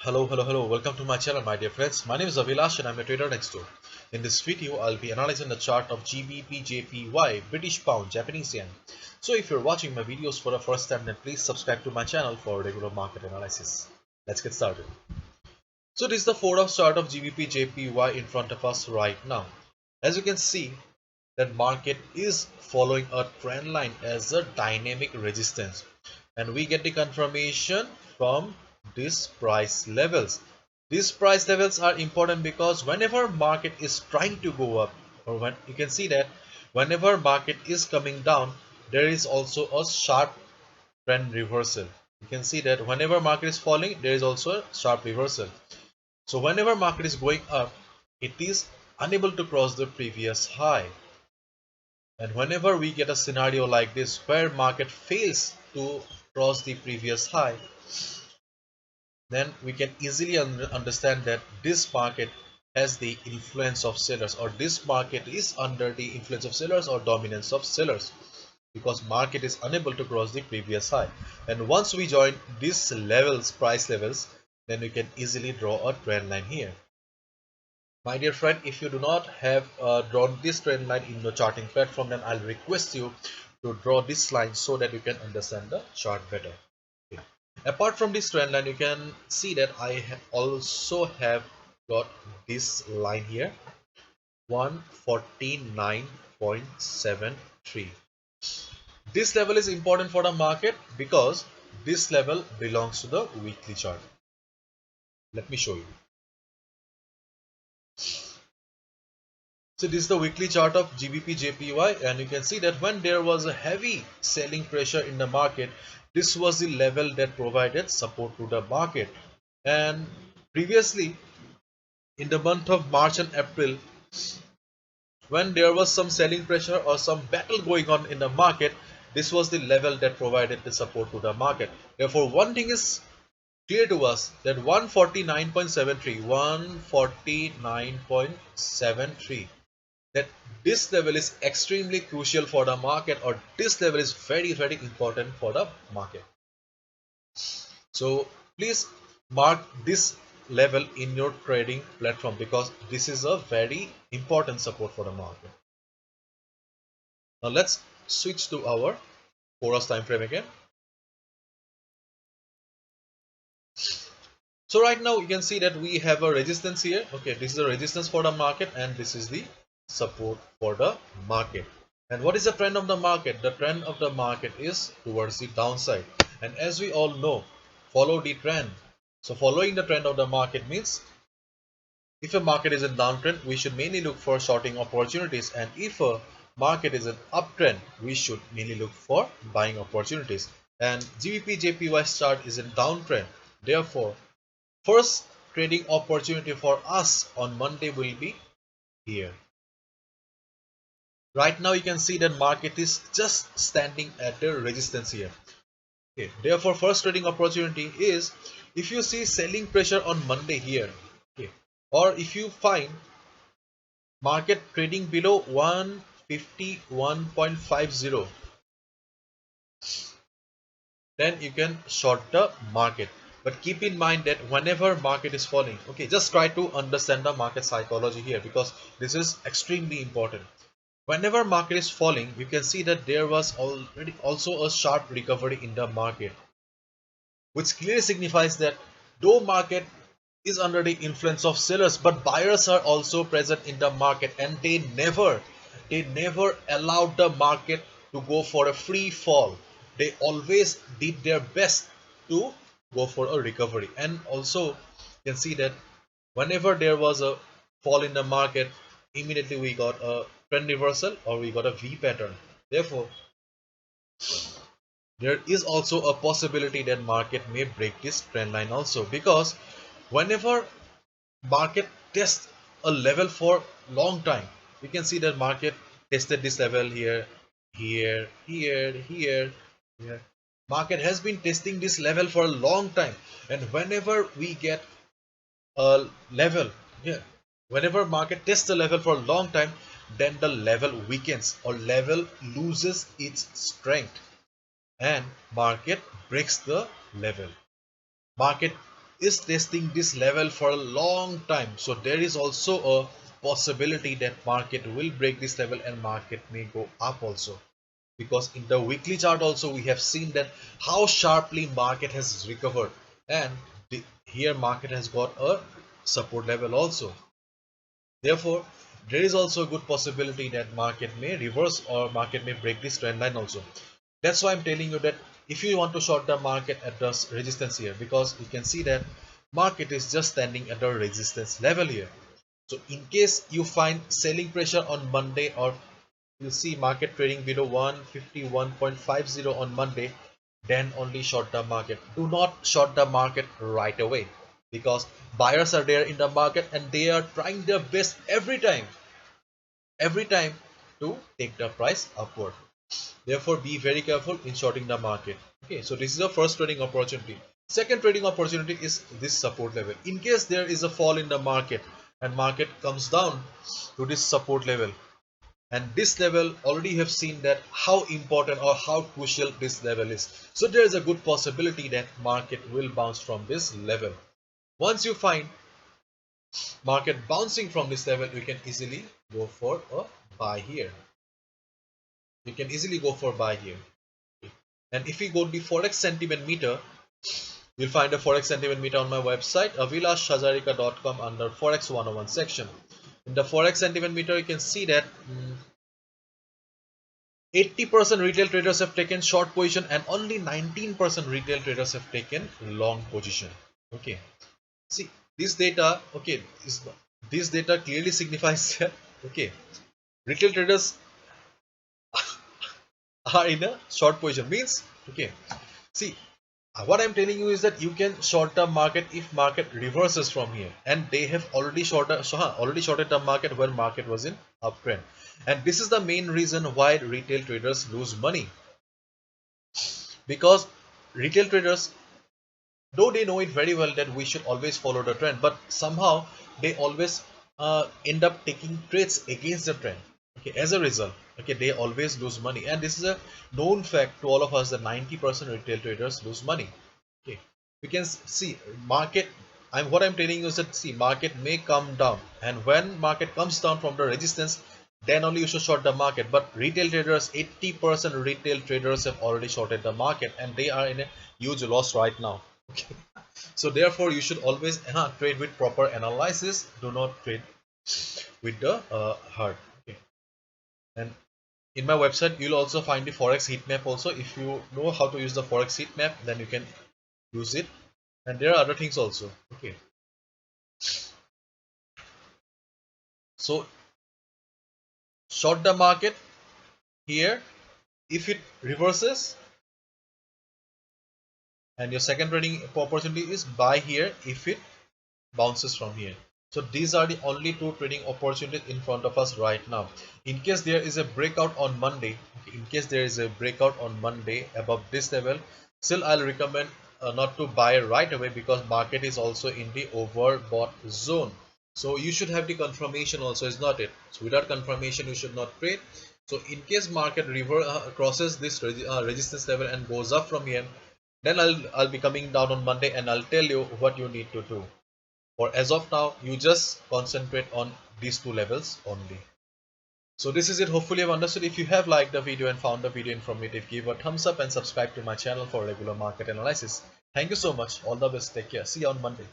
Hello. Welcome to my channel, my dear friends. My name is Avilash and I'm a trader next door. In this video, I'll be analyzing the chart of GBPJPY, British Pound, Japanese Yen. So if you're watching my videos for the first time, then please subscribe to my channel for regular market analysis. Let's get started. So this is the 4-hour chart of GBPJPY in front of us right now. As you can see, that market is following a trend line as a dynamic resistance, and we get the confirmation from these price levels. These price levels are important because whenever market is trying to go up, or when you can see that whenever market is coming down, there is also a sharp trend reversal. You can see that whenever market is falling, there is also a sharp reversal. So whenever market is going up, it is unable to cross the previous high. And whenever we get a scenario like this where market fails to cross the previous high, then we can easily understand that this market has the influence of sellers, or this market is under the influence of sellers or dominance of sellers, because market is unable to cross the previous high. And once we join these levels, price levels, then we can easily draw a trend line here. My dear friend, if you do not have drawn this trend line in your charting platform, then I'll request you to draw this line so that you can understand the chart better. Okay. Apart from this trend line, you can see that I also have got this line here, 149.73. This level is important for the market because this level belongs to the weekly chart. Let me show you. So this is the weekly chart of GBPJPY, and you can see that when there was a heavy selling pressure in the market, this was the level that provided support to the market. And previously, in the month of March and April, when there was some selling pressure or some battle going on in the market, this was the level that provided the support to the market. Therefore, one thing is clear to us that 149.73, that this level is extremely crucial for the market, or this level is very important for the market. So please mark this level in your trading platform because this is a very important support for the market. Now let's switch to our 4 hours time frame again. So right now you can see that we have a resistance here. Okay, this is a resistance for the market and this is the support for the market. And what is the trend of the market? The trend of the market is towards the downside. And as we all know, follow the trend. So following the trend of the market means if a market is in downtrend, we should mainly look for shorting opportunities. And if a market is an uptrend, we should mainly look for buying opportunities. And GBP chart is in downtrend. Therefore, first trading opportunity for us on Monday will be here. Right now you can see that market is just standing at the resistance here. Okay. Therefore, first trading opportunity is if you see selling pressure on Monday here, okay, or if you find market trading below 151.50, then you can short the market. But keep in mind that whenever market is falling, okay, just try to understand the market psychology here because this is extremely important. Whenever market is falling, you can see that there was already also a sharp recovery in the market, which clearly signifies that though market is under the influence of sellers, but buyers are also present in the market, and they never allowed the market to go for a free fall. They always did their best to go for a recovery. And also you can see that whenever there was a fall in the market, immediately we got a trend reversal or we got a V pattern. Therefore, there is also a possibility that market may break this trend line also, because whenever market tests a level for long time, we can see that market tested this level here, here. Market has been testing this level for a long time, and whenever we get a level here, whenever market tests the level for a long time, then the level weakens or level loses its strength and market breaks the level. Market is testing this level for a long time. So there is also a possibility that market will break this level and market may go up also, because in the weekly chart also we have seen that how sharply market has recovered, and here market has got a support level also. Therefore there is also a good possibility that market may reverse or market may break this trend line also. That's why I'm telling you that if you want to short the market at the resistance here, because you can see that market is just standing at the resistance level here. So in case you find selling pressure on Monday, or you see market trading below 151.50 on Monday, then only short the market. Do not short the market right away, because buyers are there in the market and they are trying their best every time to take the price upward. Therefore be very careful in shorting the market. Okay, so this is the first trading opportunity. Second trading opportunity is this support level. In case there is a fall in the market and market comes down to this support level, and this level already have seen that how important or how crucial this level is, so there is a good possibility that market will bounce from this level. Once you find market bouncing from this level, you can easily go for a buy here. You can easily go for buy here. And if we go to the Forex sentiment meter, you'll find a Forex sentiment meter on my website, avilashhazarika.com, under Forex 101 section. In the Forex sentiment meter, you can see that 80% retail traders have taken short position and only 19% retail traders have taken long position. Okay, see this data. Okay, this data clearly signifies that okay, retail traders are in a short position. Means okay, see what I'm telling you is that you can short the market if market reverses from here, and they have already shorted the market when market was in uptrend. And this is the main reason why retail traders lose money, because retail traders, though they know it very well that we should always follow the trend, but somehow they always end up taking trades against the trend. Okay, as a result, okay, they always lose money, and this is a known fact to all of us that 90% retail traders lose money. Okay, we can see market. What I'm telling you is that see market may come down, and when market comes down from the resistance, then only you should short the market. But retail traders, 80% retail traders have already shorted the market, and they are in a huge loss right now. Okay, so therefore you should always trade with proper analysis. Do not trade with the heart. Okay, and in my website you'll also find the Forex heat map also. If you know how to use the Forex heat map, then you can use it. And there are other things also. Okay, so short the market here if it reverses, and your second trading opportunity is buy here if it bounces from here. So these are the only two trading opportunities in front of us right now. In case there is a breakout on Monday, in case there is a breakout on Monday above this level, still I'll recommend not to buy right away, because market is also in the overbought zone. So you should have the confirmation also, is not it? So without confirmation you should not trade. So in case market crosses this resistance level and goes up from here, then I'll be coming down on Monday and I'll tell you what you need to do. Or as of now, you just concentrate on these two levels only. So this is it. Hopefully you've understood. If you have liked the video and found the video informative, give a thumbs up and subscribe to my channel for regular market analysis. Thank you so much. All the best. Take care. See you on Monday.